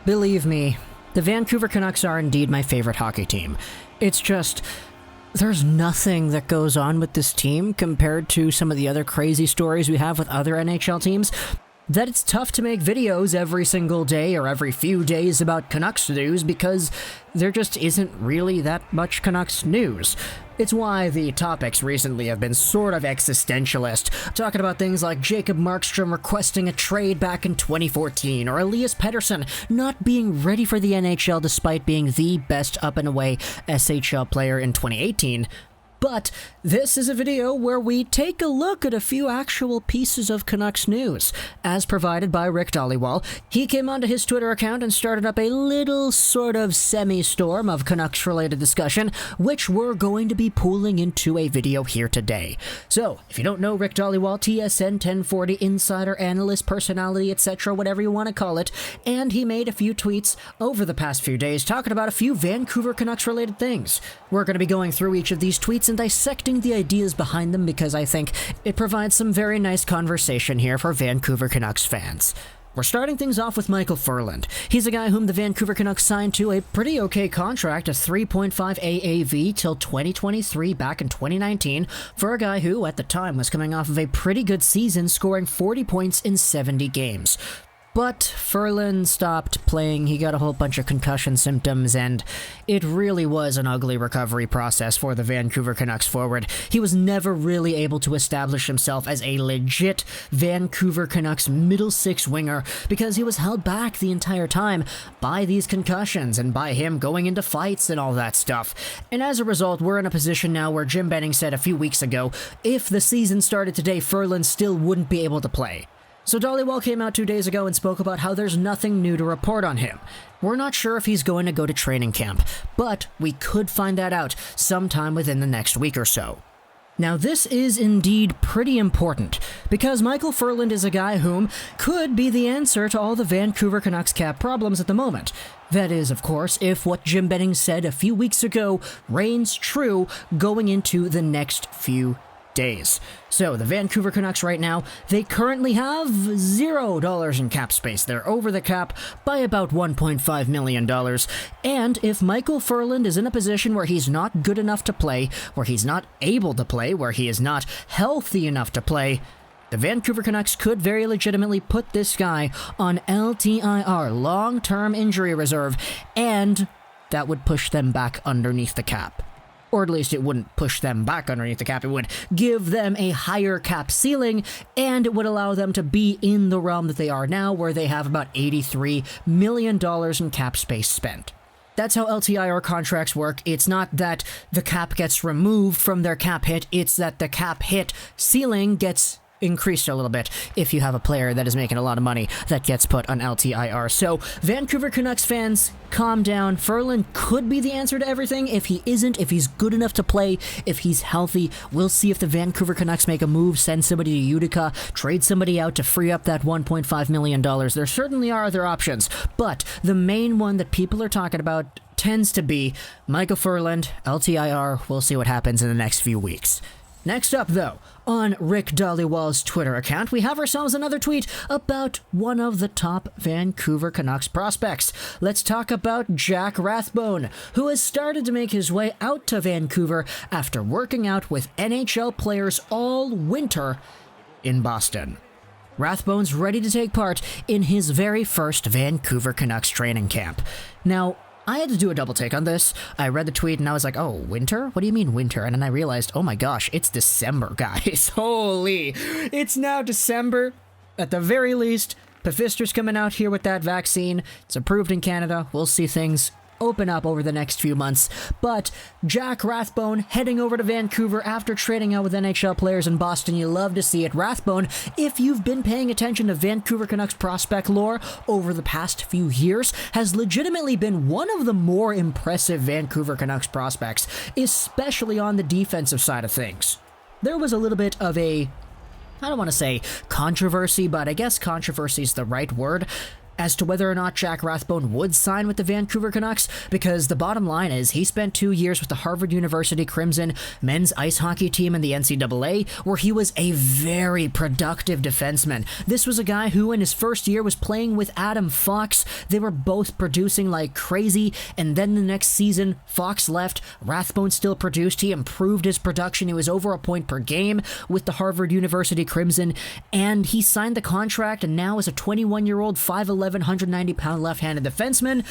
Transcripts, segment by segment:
Believe me, the Vancouver Canucks are indeed my favorite hockey team. It's just, there's nothing that goes on with this team compared to some of the other crazy stories we have with other NHL teams, that it's tough to make videos every single day or every few days about Canucks news because there just isn't really that much Canucks news. It's why the topics recently have been sort of existentialist, talking about things like Jacob Markstrom requesting a trade back in 2014, or Elias Pettersson not being ready for the NHL despite being the best up-and-away SHL player in 2018. But this is a video where we take a look at a few actual pieces of Canucks news, as provided by Rick Dhaliwal. He came onto his Twitter account and started up a little sort of semi-storm of Canucks-related discussion, which we're going to be pooling into a video here today. So, if you don't know Rick Dhaliwal, TSN 1040 insider, analyst, personality, etc., whatever you want to call it, and he made a few tweets over the past few days talking about a few Vancouver Canucks-related things. We're going to be going through each of these tweets and dissecting the ideas behind them because I think it provides some very nice conversation here for Vancouver Canucks fans. We're starting things off with Micheal Ferland. He's a guy whom the Vancouver Canucks signed to a pretty okay contract, a 3.5 AAV till 2023 back in 2019, for a guy who, at the time, was coming off of a pretty good season, scoring 40 points in 70 games. But Ferland stopped playing, he got a whole bunch of concussion symptoms, and it really was an ugly recovery process for the Vancouver Canucks forward. He was never really able to establish himself as a legit Vancouver Canucks middle six winger because he was held back the entire time by these concussions and by him going into fights and all that stuff. And as a result, we're in a position now where Jim Benning said a few weeks ago, if the season started today, Ferland still wouldn't be able to play. So Dhaliwal came out 2 days ago and spoke about how there's nothing new to report on him. We're not sure if he's going to go to training camp, but we could find that out sometime within the next week or so. Now this is indeed pretty important, because Micheal Ferland is a guy whom could be the answer to all the Vancouver Canucks cap problems at the moment. That is, of course, if what Jim Benning said a few weeks ago reigns true going into the next few days. So the Vancouver Canucks right now, they currently have $0 in cap space. They're over the cap by about $1.5 million. And if Micheal Ferland is in a position where he's not good enough to play, where he's not able to play, where he is not healthy enough to play, the Vancouver Canucks could very legitimately put this guy on LTIR, long-term injury reserve, and that would push them back underneath the cap. Or at least it wouldn't push them back underneath the cap. It would give them a higher cap ceiling, and it would allow them to be in the realm that they are now, where they have about $83 million in cap space spent. That's how LTIR contracts work. It's not that the cap gets removed from their cap hit, it's that the cap hit ceiling gets increased a little bit if you have a player that is making a lot of money that gets put on LTIR. So, Vancouver Canucks fans, calm down. Ferland could be the answer to everything. If he isn't, if he's good enough to play, if he's healthy, we'll see if the Vancouver Canucks make a move, send somebody to Utica, trade somebody out to free up that $1.5 million. There certainly are other options, but the main one that people are talking about tends to be Micheal Ferland, LTIR. We'll see what happens in the next few weeks. Next up, though, on Rick Dhaliwal's Twitter account, we have ourselves another tweet about one of the top Vancouver Canucks prospects. Let's talk about Jack Rathbone, who has started to make his way out to Vancouver after working out with NHL players all winter in Boston. Rathbone's ready to take part in his very first Vancouver Canucks training camp. Now, I had to do a double take on this. I read the tweet and I was like, oh, winter? What do you mean winter? And then I realized, oh my gosh, it's December, guys. Holy, it's now December. At the very least, Pfister's coming out here with that vaccine. It's approved in Canada. We'll see things open up over the next few months. But Jack Rathbone heading over to Vancouver after trading out with NHL players in Boston. You love to see it. Rathbone, if you've been paying attention to Vancouver Canucks prospect lore over the past few years, has legitimately been one of the more impressive Vancouver Canucks prospects, especially on the defensive side of things. There was a little bit of a, I don't want to say controversy, but I guess controversy is the right word. as to whether or not Jack Rathbone would sign with the Vancouver Canucks, because the bottom line is he spent 2 years with the Harvard University Crimson men's ice hockey team in the NCAA, where he was a very productive defenseman. This was a guy who in his first year was playing with Adam Fox. They were both producing like crazy, and then the next season, Fox left, Rathbone still produced, he improved his production, he was over a point per game with the Harvard University Crimson, and he signed the contract, and now as a 21-year-old, 5'11", 190-pound left-handed defenseman,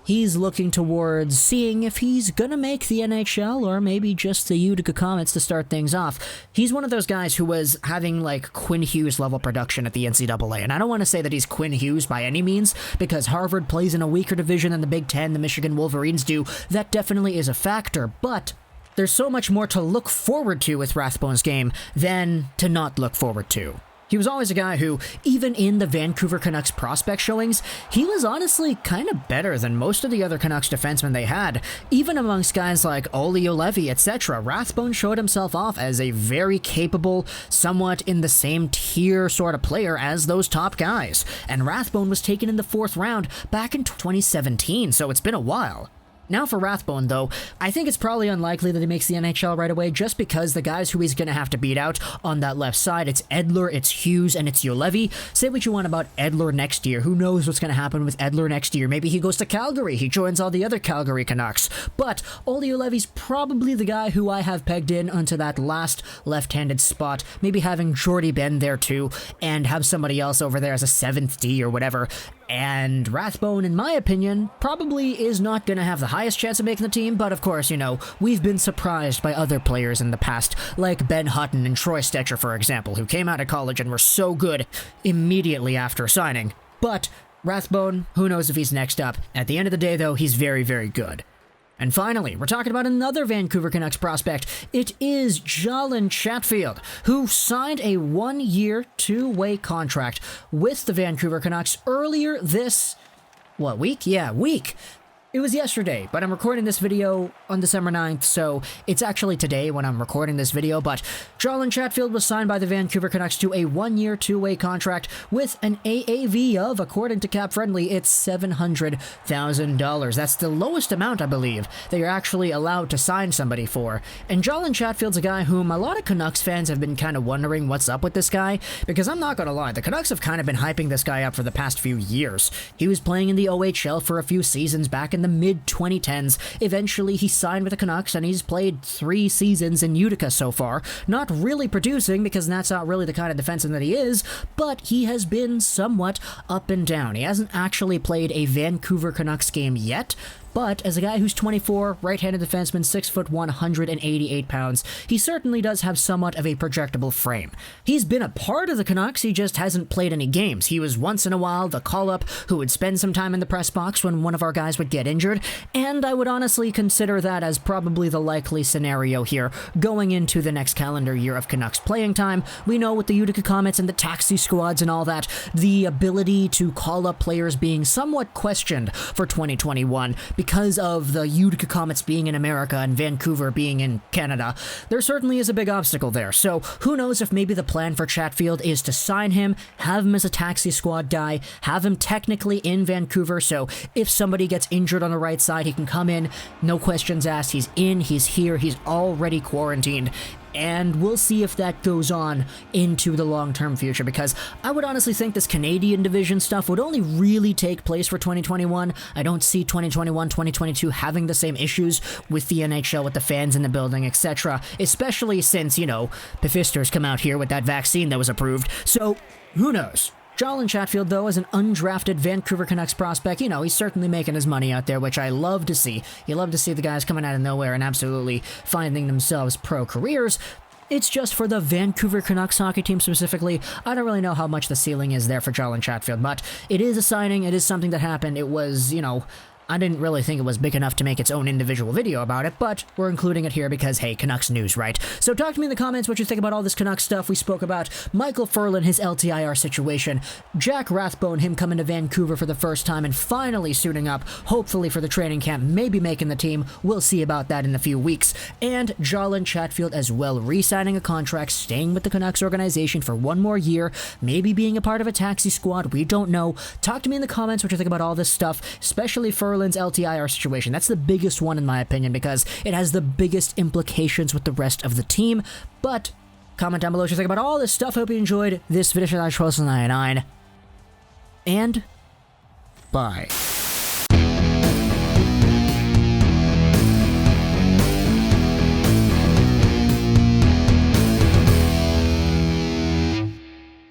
he's looking towards seeing if he's gonna make the NHL or maybe just the Utica Comets to start things off. He's one of those guys who was having like Quinn Hughes level production at the NCAA, and I don't want to say that he's Quinn Hughes by any means, because Harvard plays in a weaker division than the Big Ten, the Michigan Wolverines do. That definitely is a factor, but there's so much more to look forward to with Rathbone's game than to not look forward to. He was always a guy who, even in the Vancouver Canucks prospect showings, he was honestly kind of better than most of the other Canucks defensemen they had. Even amongst guys like Olli Juolevi, etc., Rathbone showed himself off as a very capable, somewhat in the same tier sort of player as those top guys. And Rathbone was taken in the 4th round back in 2017, so it's been a while. Now for Rathbone, though, I think it's probably unlikely that he makes the NHL right away, just because the guys who he's going to have to beat out on that left side, it's Edler, it's Hughes, and it's Juolevi. Say what you want about Edler next year. Who knows what's going to happen with Edler next year? Maybe he goes to Calgary. He joins all the other Calgary Canucks. But Olli Juolevi's probably the guy who I have pegged in onto that last left-handed spot. Maybe having Jordy Ben there too, and have somebody else over there as a 7th D or whatever. And Rathbone, in my opinion, probably is not going to have the highest chance of making the team, but of course, you know, we've been surprised by other players in the past, like Ben Hutton and Troy Stecher, for example, who came out of college and were so good immediately after signing. But Rathbone, who knows if he's next up. At the end of the day, though, he's very, very good. And finally, we're talking about another Vancouver Canucks prospect. It is Jalen Chatfield, who signed a 1-year, 2-way contract with the Vancouver Canucks earlier this, week? Yeah, week. It was yesterday, but I'm recording this video on December 9th, so it's actually today when I'm recording this video, but Jalen Chatfield was signed by the Vancouver Canucks to a 1-year, 2-way contract with an AAV of, according to Cap Friendly, it's $700,000. That's the lowest amount, I believe, that you're actually allowed to sign somebody for. And Jalen Chatfield's a guy whom a lot of Canucks fans have been kind of wondering what's up with this guy, because I'm not gonna lie, the Canucks have kind of been hyping this guy up for the past few years. He was playing in the OHL for a few seasons back in the mid-2010s. Eventually, he signed with the Canucks, and he's played 3 seasons in Utica so far. Not really producing, because that's not really the kind of defenseman that he is, but he has been somewhat up and down. He hasn't actually played a Vancouver Canucks game yet, but as a guy who's 24, right-handed defenseman, 6'1", 188 pounds, he certainly does have somewhat of a projectable frame. He's been a part of the Canucks, he just hasn't played any games. He was once in a while the call-up who would spend some time in the press box when one of our guys would get injured, and I would honestly consider that as probably the likely scenario here going into the next calendar year of Canucks playing time. We know with the Utica Comets and the taxi squads and all that, the ability to call up players being somewhat questioned for 2021 because of the Utica Comets being in America and Vancouver being in Canada. There certainly is a big obstacle there, so who knows if maybe the plan for Chatfield is to sign him, have him as a taxi squad guy, have him technically in Vancouver, so if somebody gets injured on the right side, he can come in, no questions asked, he's in, he's here, he's already quarantined. And we'll see if that goes on into the long-term future, because I would honestly think this Canadian division stuff would only really take place for 2021. I don't see 2021, 2022 having the same issues with the NHL, with the fans in the building, etc. Especially since, you know, Pfister's come out here with that vaccine that was approved. So, who knows? Jalen Chatfield, though, is an undrafted Vancouver Canucks prospect. You know, he's certainly making his money out there, which I love to see. You love to see the guys coming out of nowhere and absolutely finding themselves pro careers. It's just for the Vancouver Canucks hockey team specifically, I don't really know how much the ceiling is there for Jalen Chatfield, but it is a signing, it is something that happened. It was, you know, I didn't really think it was big enough to make its own individual video about it, but we're including it here because, hey, Canucks news, right? So talk to me in the comments what you think about all this Canucks stuff. We spoke about Micheal Ferland, his LTIR situation, Jack Rathbone, him coming to Vancouver for the first time and finally suiting up, hopefully for the training camp, maybe making the team. We'll see about that in a few weeks. And Jalen Chatfield as well, re-signing a contract, staying with the Canucks organization for one more year, maybe being a part of a taxi squad. We don't know. Talk to me in the comments what you think about all this stuff, especially Ferland's LTIR situation. That's the biggest one in my opinion because it has the biggest implications with the rest of the team. But comment down below what you think about all this stuff. Hope you enjoyed this video. And bye.